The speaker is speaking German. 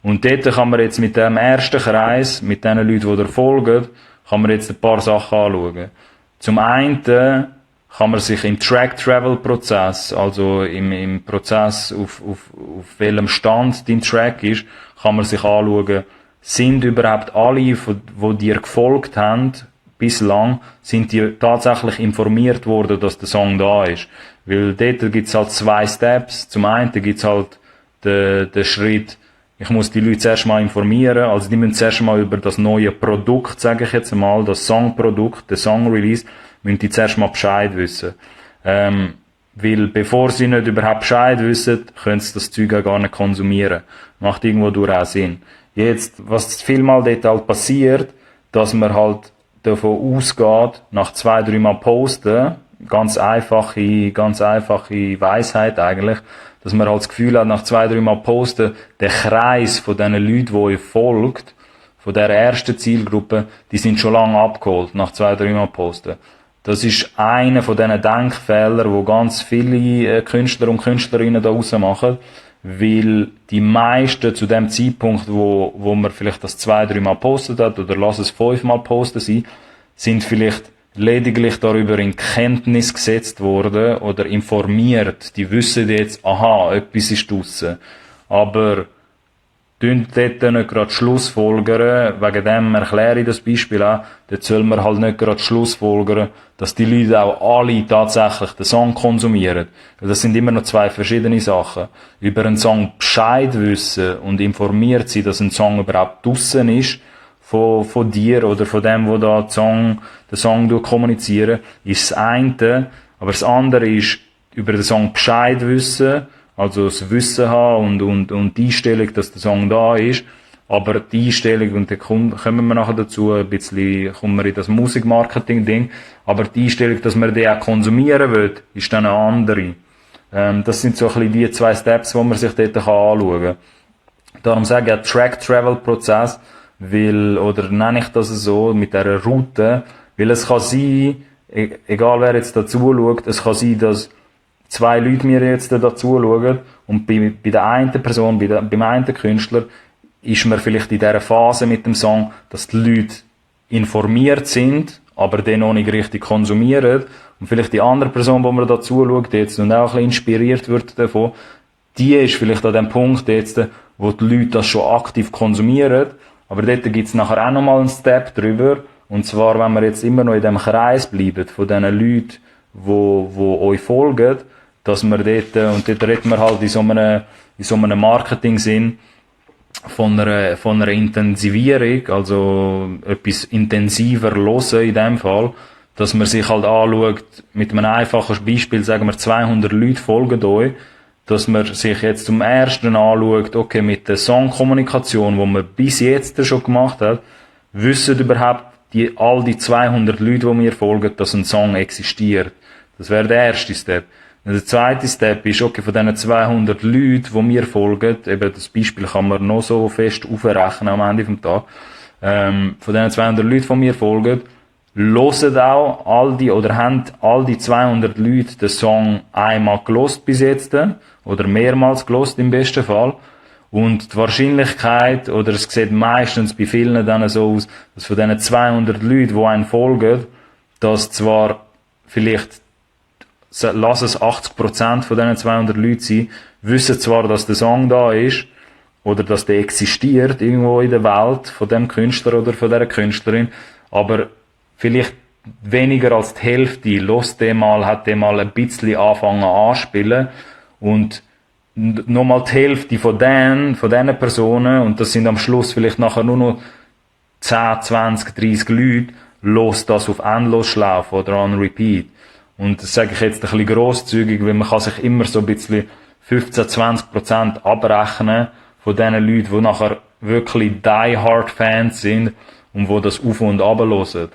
Und dort kann man jetzt mit dem ersten Kreis, mit den Leuten, die da folgen, kann man jetzt ein paar Sachen anschauen. Zum einen kann man sich im Track-Travel-Prozess, also im Prozess, auf welchem Stand dein Track ist, kann man sich anschauen, sind überhaupt alle, die dir gefolgt haben, bislang, sind die tatsächlich informiert worden, dass der Song da ist. Weil dort gibt's halt 2 Steps. Zum einen gibt's halt den Schritt, ich muss die Leute zuerst mal informieren, also die müssen zuerst mal über das neue Produkt, sage ich jetzt mal, das Songprodukt, den Song-Release, müssen die zuerst mal Bescheid wissen. Weil bevor sie nicht überhaupt Bescheid wissen, können sie das Zeug auch gar nicht konsumieren. Macht irgendwo durch auch Sinn. Jetzt, was vielmal dort halt passiert, dass man halt davon ausgeht, nach 2-3 Mal posten, ganz einfache Weisheit eigentlich, dass man halt das Gefühl hat, nach 2-3 Mal posten, der Kreis von diesen Leuten, die euch folgt, von der ersten Zielgruppe, die sind schon lange abgeholt, nach 2-3 Mal posten. Das ist einer von diesen Denkfehlern, wo ganz viele Künstler und Künstlerinnen da draussen machen, weil die meisten zu dem Zeitpunkt, wo man vielleicht das 2-3 Mal postet hat, oder lass es 5 Mal posten sein, sind vielleicht lediglich darüber in Kenntnis gesetzt worden oder informiert. Die wissen jetzt, aha, etwas ist draussen. Aber dort nicht gerade Schlussfolgern, wegen dem erkläre ich das Beispiel auch, dort soll man halt nicht gerade Schlussfolgern, dass die Leute auch alle tatsächlich den Song konsumieren. Weil das sind immer noch 2 verschiedene Sachen. Über einen Song Bescheid wissen und informiert sein, dass ein Song überhaupt draussen ist, von dir oder von dem, wo da den Song kommunizieren, ist das eine. Aber das andere ist, über den Song Bescheid wissen, also das Wissen haben und die Einstellung, dass der Song da ist. Aber die Einstellung, und dann kommen wir nachher dazu, ein bisschen, kommen wir in das Musikmarketing-Ding, aber die Einstellung, dass man den auch konsumieren will, ist dann eine andere. Das sind so ein bisschen die 2 Steps, die man sich dort anschauen kann. Darum sage ich ja Track-Travel-Prozess, oder nenne ich das so, mit dieser Route, weil es kann sein, egal wer jetzt dazu schaut, es kann sein, dass 2 Leute mir jetzt dazu schauen und bei der einen Person, beim einen Künstler, ist man vielleicht in dieser Phase mit dem Song, dass die Leute informiert sind, aber den noch nicht richtig konsumieren. Und vielleicht die andere Person, die man dazu schaut, jetzt und auch ein bisschen inspiriert wird davon, die ist vielleicht an dem Punkt jetzt, wo die Leute das schon aktiv konsumieren. Aber dort gibt's nachher auch nochmal einen Step drüber. Und zwar, wenn wir jetzt immer noch in dem Kreis bleiben, von diesen Leuten, die euch folgen, dass wir dort, und dort reden wir halt in so einem Marketing-Sinn von einer Intensivierung, also etwas intensiver hören in dem Fall, dass man sich halt anschaut, mit einem einfachen Beispiel, sagen wir 200 Leute folgen euch, dass man sich jetzt zum ersten anschaut, okay, mit der Songkommunikation, die man bis jetzt schon gemacht hat, wissen überhaupt all die 200 Leute, die mir folgen, dass ein Song existiert. Das wäre der erste Step. Und der zweite Step ist, okay, von diesen 200 Leuten, die mir folgen, eben das Beispiel kann man noch so fest aufrechnen am Ende vom Tag, von diesen 200 Leuten, die mir folgen, hören auch haben all die 200 Leute den Song einmal gelost bis jetzt, oder mehrmals gelost im besten Fall. Und die Wahrscheinlichkeit, oder es sieht meistens bei vielen dann so aus, dass von diesen 200 Leuten, die einen folgen, dass zwar vielleicht, lass es 80% von diesen 200 Leuten sein, wissen zwar, dass der Song da ist, oder dass der existiert irgendwo in der Welt, von dem Künstler oder von dieser Künstlerin, aber vielleicht weniger als die Hälfte hat den mal ein bisschen anfangen anspielen, und nochmal die Hälfte von diesen Personen, und das sind am Schluss vielleicht nachher nur noch 10, 20, 30 Leute, los das auf Endlosschlaufe oder on Repeat. Und das sage ich jetzt ein bisschen grosszügig, weil man kann sich immer so ein bisschen 15-20% abrechnen von diesen Leuten, die nachher wirklich die-hard Fans sind und die das auf und runter hören.